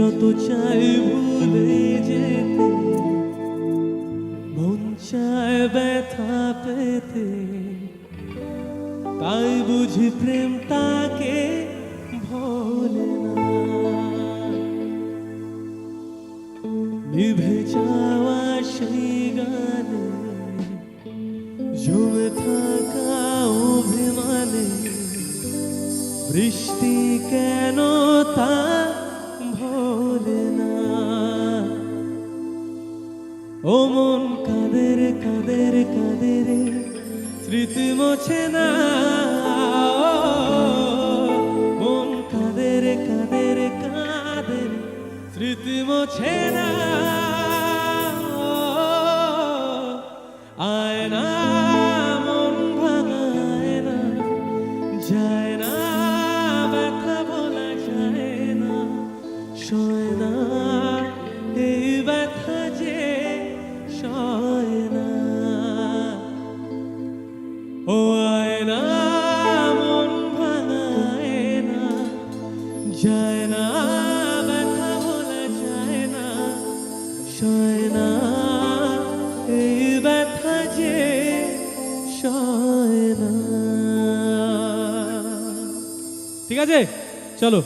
যত চাই ভুলে যেতে, মন চায় ব্যথা পেতে, তাই বুঝি প্রেম তাকে ভোলে না। নিভে যাওয়া সেই গানে জমে থাকা অভিমানে বৃষ্টি কেন তা ভোলে না। ও মন কাদের কাদের কাদের স্মৃতি মোছে না। মন কাদের কাদের কাদের স্মৃতি মোছে না। আয় না মন ভাঙায় না, যায় না ব্যথা বলা যায় না, সয় না এই ব্যথা যে সয় না। ও আয় না মন ভাঙায় না, যায় না ব্যথা বলা যায় না, সয় না এই ব্যথা যে সয় না। ঠিক আছে, চলো।